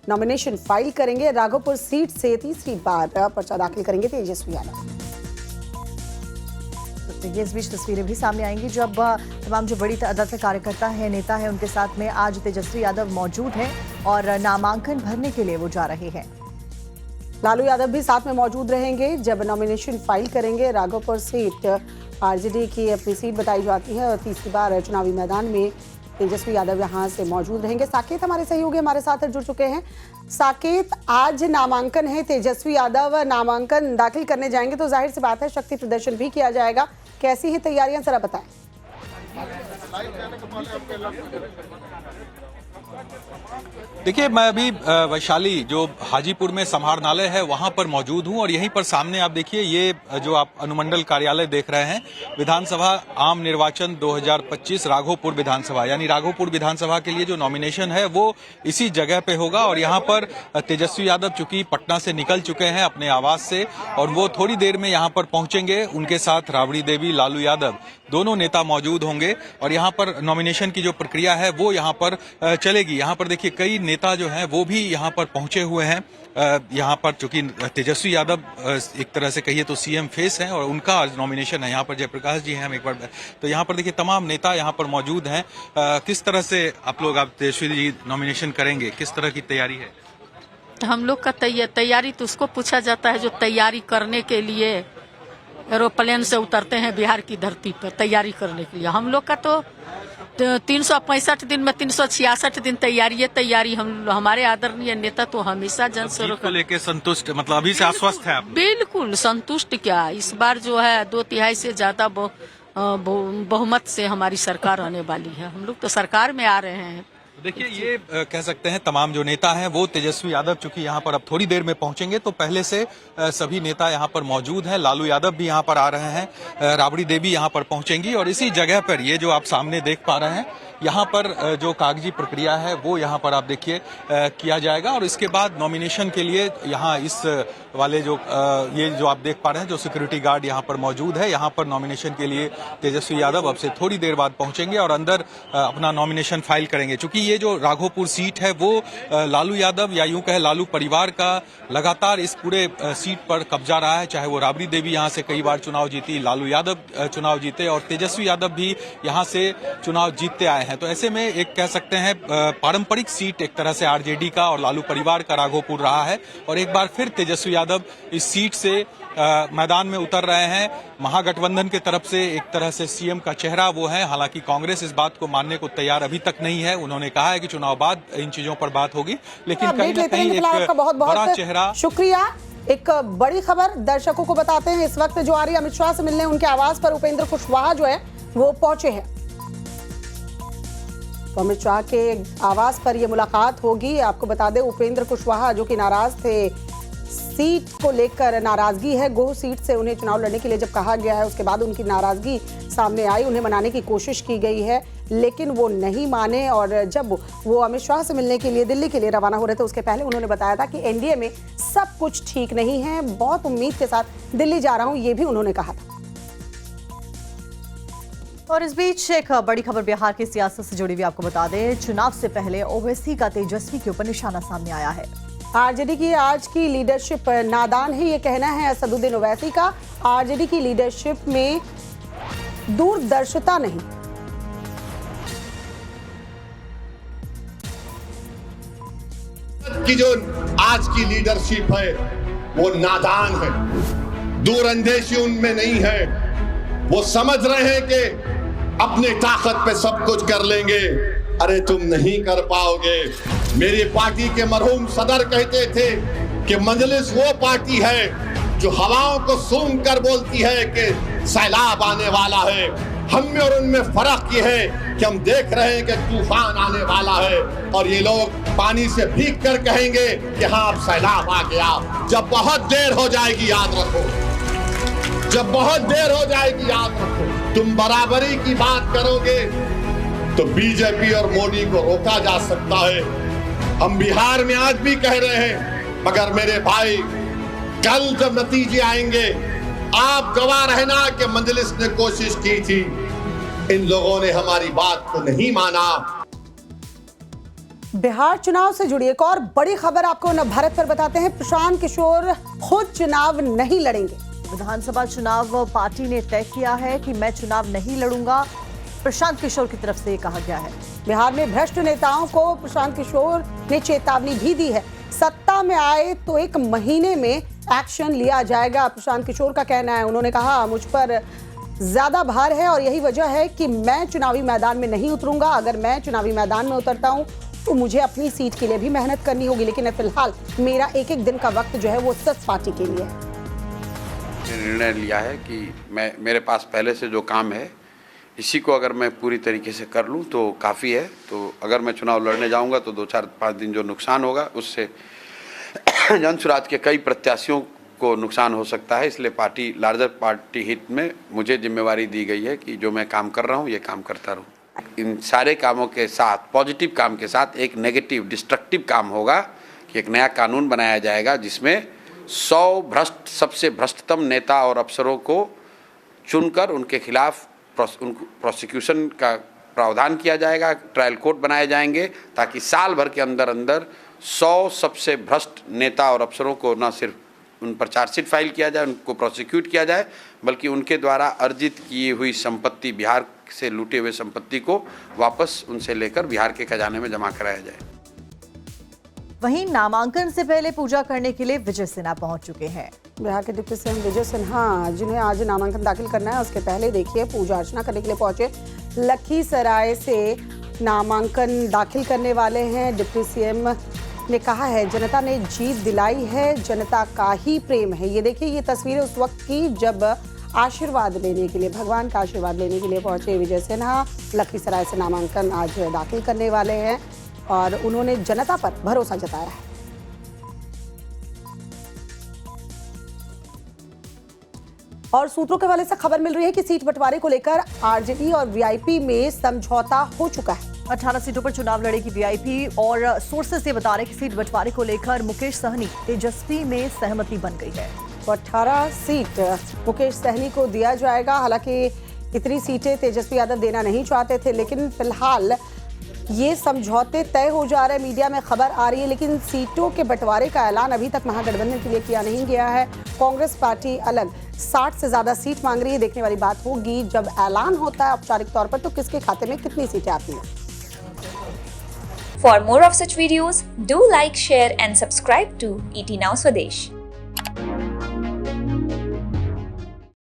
Nomination file करेंगे। Raghopur seat से तीसरी बार पर्चा दाखिल करेंगे तेजस्वी यादव। ये इस बीच तस्वीरें भी सामने आएंगी जब तमाम जो बड़ी तादाद में कार्यकर्ता हैं, नेता हैं, उनके साथ में आज तेजस्वी यादव मौजूद हैं और नामांकन भरने के लिए वो जा रहे हैं। लालू यादव भी साथ में मौजूद रहेंगे जब नॉमिनेशन फाइल करेंगे। राघोपुर सीट आरजेडी की अपनी सीट बताई जाती है और तीसरी बार चुनावी मैदान में तेजस्वी यादव यहां से मौजूद रहेंगे। साकेत हमारे सहयोगी हमारे साथ जुड़ चुके हैं। साकेत, आज नामांकन है, तेजस्वी यादव नामांकन दाखिल करने जाएंगे तो जाहिर सी बात है शक्ति प्रदर्शन भी किया जाएगा। कैसी है तैयारियां, जरा बताएं। देखिए, मैं अभी वैशाली जो हाजीपुर में समाहरणालय है वहां पर मौजूद हूं और यहीं पर सामने आप देखिए ये जो आप अनुमंडल कार्यालय देख रहे हैं, विधानसभा आम निर्वाचन 2025 राघोपुर विधानसभा, यानी राघोपुर विधानसभा के लिए जो नॉमिनेशन है वो इसी जगह पे होगा। और यहां पर तेजस्वी यादव चूंकि पटना से निकल चुके हैं अपने आवास से और वो थोड़ी देर में यहां पर पहुंचेंगे। उनके साथ राबड़ी देवी, लालू यादव दोनों नेता मौजूद होंगे और यहाँ पर नॉमिनेशन की जो प्रक्रिया है वो यहाँ पर चलेगी। यहाँ पर देखिए कई नेता जो हैं वो भी यहाँ पर पहुंचे हुए हैं। यहाँ पर चूंकि तेजस्वी यादव एक तरह से कहिए तो सीएम फेस हैं और उनका आज नॉमिनेशन है। यहाँ पर जयप्रकाश जी हैं, हम एक बार तो यहाँ पर देखिए तमाम नेता यहाँ पर मौजूद हैं। किस तरह से आप तेजस्वी जी नॉमिनेशन करेंगे, किस तरह की तैयारी है? हम लोग का तैयारी तो उसको पूछा जाता है जो तैयारी करने के लिए एरोप्लेन से उतरते हैं बिहार की धरती पर तैयारी करने के लिए। हम लोग का तो 365 दिन में 366 दिन तैयारी हमारे आदरणीय नेता तो हमेशा जन सेवक को लेके संतुष्ट, मतलब अभी से आश्वस्त है आप? बिल्कुल संतुष्ट। क्या इस बार जो है 2/3 से ज्यादा बहुमत से हमारी सरकार आने वाली है। हम लोग तो सरकार में आ रहे हैं। देखिए ये कह सकते हैं तमाम जो नेता हैं वो तेजस्वी यादव चूंकि यहाँ पर अब थोड़ी देर में पहुंचेंगे तो पहले से सभी नेता यहाँ पर मौजूद हैं। लालू यादव भी यहाँ पर आ रहे हैं, राबड़ी देवी यहाँ पर पहुंचेंगी और इसी जगह पर ये जो आप सामने देख पा रहे हैं यहाँ पर जो कागजी प्रक्रिया है वो यहाँ पर आप देखिए किया जाएगा और इसके बाद नॉमिनेशन के लिए यहाँ इस वाले जो ये जो आप देख पा रहे हैं जो सिक्योरिटी गार्ड यहाँ पर मौजूद है, यहाँ पर नॉमिनेशन के लिए तेजस्वी यादव अब से थोड़ी देर बाद पहुंचेंगे और अंदर अपना नॉमिनेशन फाइल करेंगे। चूंकि ये जो राघोपुर सीट है वो लालू यादव या यूं कहे लालू परिवार का लगातार इस पूरे सीट पर कब्जा रहा है। चाहे वो राबड़ी देवी यहाँ से कई बार चुनाव जीती, लालू यादव चुनाव जीते और तेजस्वी यादव भी यहाँ से चुनाव जीतते आए हैं। तो ऐसे में एक कह सकते हैं पारंपरिक सीट एक तरह से आरजेडी का और लालू परिवार का राघोपुर रहा है और एक बार फिर तेजस्वी यादव इस सीट से मैदान में उतर रहे हैं। महागठबंधन के तरफ से एक तरह से सीएम का चेहरा वो है। हालांकि कांग्रेस इस बात को मानने को तैयार अभी तक नहीं है। उन्होंने कहा है कि चुनाव बाद इन चीजों पर बात होगी, लेकिन कहीं ना कहीं एक बड़ा चेहरा। शुक्रिया। एक बड़ी खबर दर्शकों को बताते हैं, इस वक्त जो आ रही है अमित शाह से मिलने उनके आवास पर उपेंद्र कुशवाहा जो है वो पहुंचे हैं। तो अमित शाह के आवास पर यह मुलाकात होगी। आपको बता दें उपेंद्र कुशवाहा जो कि नाराज थे, सीट को लेकर नाराजगी है। गोह सीट से उन्हें चुनाव लड़ने के लिए जब कहा गया है उसके बाद उनकी नाराजगी सामने आई। उन्हें मनाने की कोशिश की गई है लेकिन वो नहीं माने और जब वो अमित शाह से मिलने के लिए दिल्ली के लिए रवाना हो रहे थे उसके पहले उन्होंने बताया था कि एनडीए में सब कुछ ठीक नहीं है, बहुत उम्मीद के साथ दिल्ली जा रहा हूं, ये भी उन्होंने कहा था। और इस बीच एक बड़ी खबर बिहार की सियासत से जुड़ी हुई आपको बता दें, चुनाव से पहले ओवैसी का तेजस्वी के ऊपर निशाना सामने आया है। आरजेडी की आज की लीडरशिप नादान है, ये कहना है असदुद्दीन ओवैसी का। आरजेडी की लीडरशिप में दूरदर्शिता नहीं। की जो आज की लीडरशिप है वो नादान है, दूरअंदेशी उनमें नहीं है। वो समझ रहे हैं कि अपने ताकत पे सब कुछ कर लेंगे। अरे तुम नहीं कर पाओगे। मेरी पार्टी के मरहूम सदर कहते थे कि मजलिस वो पार्टी है जो हवाओं को सूंघ कर बोलती है कि सैलाब आने वाला है। हम में और उनमें फर्क ये है कि हम देख रहे हैं कि तूफान आने वाला है और ये लोग पानी से भीग कर कहेंगे कि हाँ अब सैलाब आ गया। जब बहुत देर हो जाएगी याद रखो, जब बहुत देर हो जाएगी याद रखो। तुम बराबरी की बात करोगे तो बीजेपी और मोदी को रोका जा सकता है। हम बिहार में आज भी कह रहे हैं, मगर मेरे भाई कल जब नतीजे आएंगे आप गवाह रहना कि मजलिस ने कोशिश की थी, इन लोगों ने हमारी बात को नहीं माना। बिहार चुनाव से जुड़ी एक और बड़ी खबर आपको नवभारत पर बताते हैं। प्रशांत किशोर खुद चुनाव नहीं लड़ेंगे। विधानसभा चुनाव पार्टी ने तय किया है कि मैं चुनाव नहीं लड़ूंगा। प्रशांत किशोर की तरफ से ये कहा गया है। बिहार में भ्रष्ट नेताओं को प्रशांत किशोर ने चेतावनी भी दी है। सत्ता में आए तो 1 महीने में एक्शन लिया जाएगा, प्रशांत किशोर का कहना है। उन्होंने कहा, मुझ पर ज्यादा भार है और यही वजह है कि मैं चुनावी मैदान में नहीं उतरूंगा। अगर मैं चुनावी मैदान में उतरता हूं तो मुझे अपनी सीट के लिए भी मेहनत करनी होगी, लेकिन फिलहाल मेरा एक दिन का वक्त जो है वो सिर्फ पार्टी के लिए है। निर्णय लिया है कि मेरे पास पहले से जो काम है इसी को अगर मैं पूरी तरीके से कर लूं तो काफ़ी है। तो अगर मैं चुनाव लड़ने जाऊंगा तो 2-4-5 दिन जो नुकसान होगा उससे जनसुराज के कई प्रत्याशियों को नुकसान हो सकता है। इसलिए पार्टी लार्जर पार्टी हित में मुझे जिम्मेवारी दी गई है कि जो मैं काम कर रहा हूँ ये काम करता रहूँ। इन सारे कामों के साथ, पॉजिटिव काम के साथ एक नेगेटिव डिस्ट्रक्टिव काम होगा कि एक नया कानून बनाया जाएगा जिसमें 100 सबसे भ्रष्टतम नेता और अफसरों को चुनकर उनके खिलाफ प्रोसिक्यूशन का प्रावधान किया जाएगा। ट्रायल कोर्ट बनाए जाएंगे ताकि साल भर के अंदर अंदर 100 सबसे भ्रष्ट नेता और अफसरों को न सिर्फ उन पर चार्जशीट फाइल किया जाए, उनको प्रोसिक्यूट किया जाए, बल्कि उनके द्वारा अर्जित की हुई संपत्ति, बिहार से लूटे हुए संपत्ति को वापस उनसे लेकर बिहार के खजाने में जमा कराया जाए। वहीं नामांकन से पहले पूजा करने के लिए विजय सिन्हा पहुंच चुके हैं। बिहार के डिप्टी सीएम विजय सिन्हा, जिन्हें आज नामांकन दाखिल करना है, उसके पहले देखिए पूजा अर्चना करने के लिए पहुंचे। लखीसराय से नामांकन दाखिल करने वाले हैं। डिप्टी सीएम ने कहा है, जनता ने जीत दिलाई है, जनता का ही प्रेम है। ये देखिए, ये तस्वीरें उस वक्त की जब आशीर्वाद लेने के लिए, भगवान का आशीर्वाद लेने के लिए पहुंचे विजय सिन्हा। लखीसराय से नामांकन आज दाखिल करने वाले हैं और उन्होंने जनता पर भरोसा जताया है। और सूत्रों के हवाले से खबर मिल रही है कि सीट बंटवारे को लेकर आरजेडी और वीआईपी में समझौता हो चुका है। 18 सीटों पर चुनाव लड़ेगी वीआईपी और सोर्सेस ये बता रहे हैं कि सीट बंटवारे को लेकर मुकेश सहनी तेजस्वी में सहमति बन गई है। तो 18 सीट मुकेश सहनी को दिया जाएगा। हालांकि इतनी सीटें तेजस्वी यादव देना नहीं चाहते थे, लेकिन फिलहाल ये समझौते तय हो जा रहे हैं। मीडिया में खबर आ रही है, लेकिन सीटों के बंटवारे का ऐलान अभी तक महागठबंधन के लिए किया नहीं गया है। कांग्रेस पार्टी अलग 60 से ज्यादा सीट मांग रही है। देखने वाली बात होगी जब ऐलान होता है औपचारिक तौर पर तो किसके खाते में कितनी सीटें आती हैं। For more of such videos, do like, share and subscribe to ET Now Swadesh.